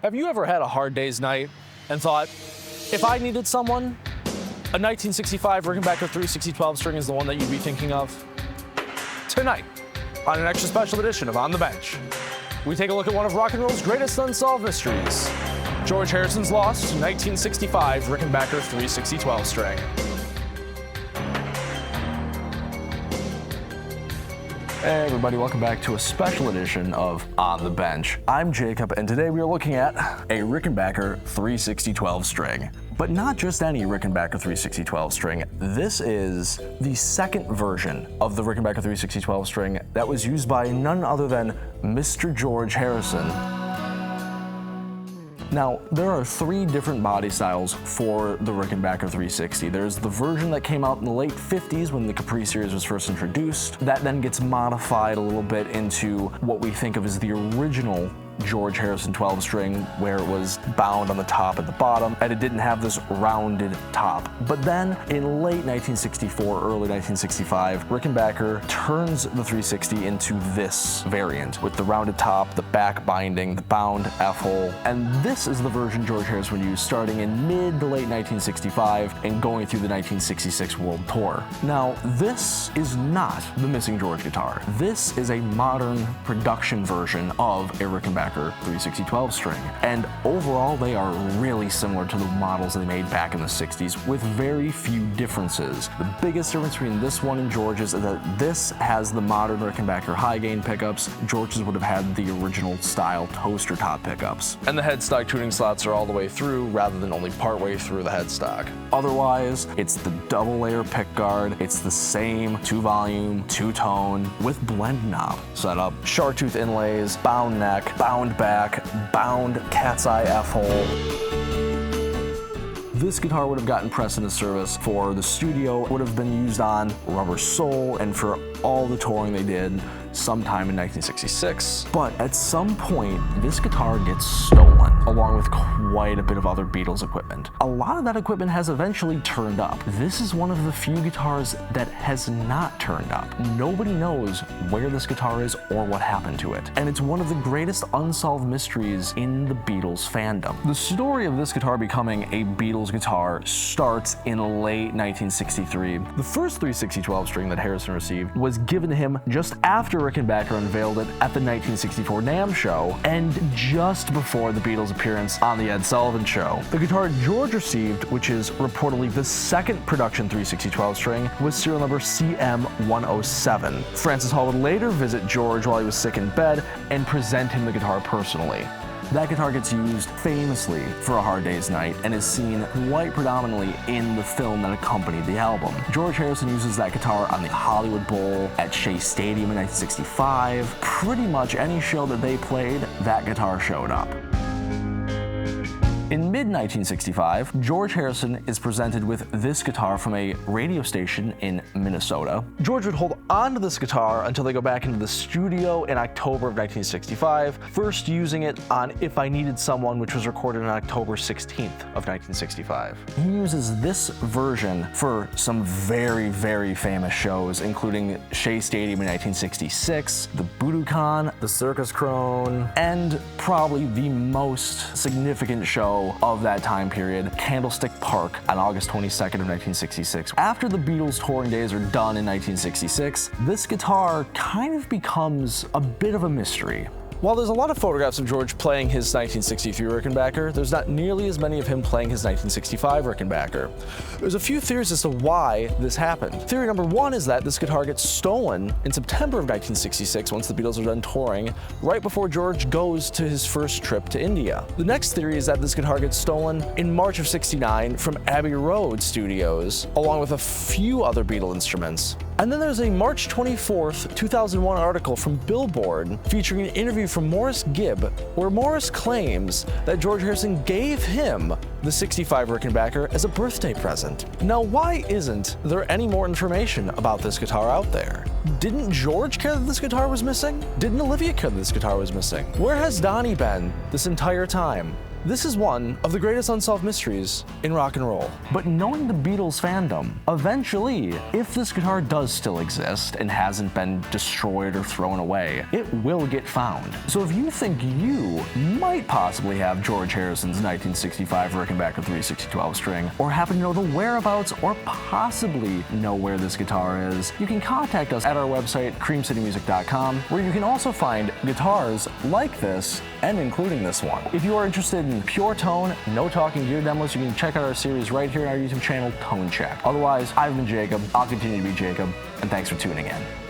Have you ever had a hard day's night and thought, if I needed someone, a 1965 Rickenbacker 360-12 string is the one that you'd be thinking of? Tonight, on an extra special edition of On the Bench, we take a look at one of rock and roll's greatest unsolved mysteries, George Harrison's lost 1965 Rickenbacker 360-12 string. Hey everybody, welcome back to a special edition of On the Bench. I'm Jacob, and today we are looking at a Rickenbacker 360-12 string. But not just any Rickenbacker 360-12 string. This is the second version of the Rickenbacker 360-12 string that was used by none other than Mr. George Harrison. Now, there are three different body styles for the Rickenbacker 360. There's the version that came out in the late 50s when the Capri series was first introduced. That then gets modified a little bit into what we think of as the original George Harrison 12 string, where it was bound on the top and the bottom, and it didn't have this rounded top. But then in late 1964, early 1965, Rickenbacker turns the 360 into this variant with the rounded top, the back binding, the bound F-hole, and this is the version George Harrison would use starting in mid to late 1965 and going through the 1966 World Tour. Now, this is not the Missing George guitar. This is a modern production version of a Rickenbacker 360-12 string, and overall they are really similar to the models they made back in the 60s with very few differences. The biggest difference between this one and George's is that this has the modern Rickenbacker high gain pickups. George's would have had the original style toaster top pickups. And the headstock tuning slots are all the way through rather than only part way through the headstock. Otherwise, it's the double layer pickguard, it's the same 2-volume, 2-tone with blend knob setup, chartreuse inlays, bound neck, bound back, bound cat's eye F-hole. This guitar would have gotten precedent service for the studio, would have been used on Rubber Soul, and for all the touring they did sometime in 1966. But at some point, this guitar gets stolen, along with quite a bit of other Beatles equipment. A lot of that equipment has eventually turned up. This is one of the few guitars that has not turned up. Nobody knows where this guitar is or what happened to it. And it's one of the greatest unsolved mysteries in the Beatles fandom. The story of this guitar becoming a Beatles guitar starts in late 1963. The first 360-12 string that Harrison received was given to him just after Rickenbacker unveiled it at the 1964 NAMM show, and just before the Beatles' appearance on the Ed Sullivan Show. The guitar George received, which is reportedly the second production 360-12 string, was serial number CM107. Francis Hall would later visit George while he was sick in bed and present him the guitar personally. That guitar gets used famously for A Hard Day's Night and is seen quite predominantly in the film that accompanied the album. George Harrison uses that guitar on the Hollywood Bowl, at Shea Stadium in 1965. Pretty much any show that they played, that guitar showed up. In mid-1965, George Harrison is presented with this guitar from a radio station in Minnesota. George would hold on to this guitar until they go back into the studio in October of 1965, first using it on If I Needed Someone, which was recorded on October 16th of 1965. He uses this version for some very, very famous shows, including Shea Stadium in 1966, the Budokan, the Circus Krone, and probably the most significant show of that time period, Candlestick Park, on August 22nd of 1966. After the Beatles' touring days are done in 1966, this guitar kind of becomes a bit of a mystery. While there's a lot of photographs of George playing his 1963 Rickenbacker, there's not nearly as many of him playing his 1965 Rickenbacker. There's a few theories as to why this happened. Theory number one is that this guitar gets stolen in September of 1966 once the Beatles are done touring, right before George goes to his first trip to India. The next theory is that this guitar gets stolen in March of '69 from Abbey Road Studios, along with a few other Beatle instruments. And then there's a March 24th, 2001 article from Billboard featuring an interview from Morris Gibb, where Morris claims that George Harrison gave him the '65 Rickenbacker as a birthday present. Now, why isn't there any more information about this guitar out there? Didn't George care that this guitar was missing? Didn't Olivia care that this guitar was missing? Where has Donnie been this entire time? This is one of the greatest unsolved mysteries in rock and roll. But knowing the Beatles fandom, eventually, if this guitar does still exist and hasn't been destroyed or thrown away, it will get found. So if you think you might possibly have George Harrison's 1965 Rickenbacker 360 12-string, or happen to know the whereabouts or possibly know where this guitar is, you can contact us at our website, creamcitymusic.com, where you can also find guitars like this, and including this one. If you are interested in pure tone, no talking gear demos, you can check out our series right here on our YouTube channel, Tone Check. Otherwise, I've been Jacob, I'll continue to be Jacob, and thanks for tuning in.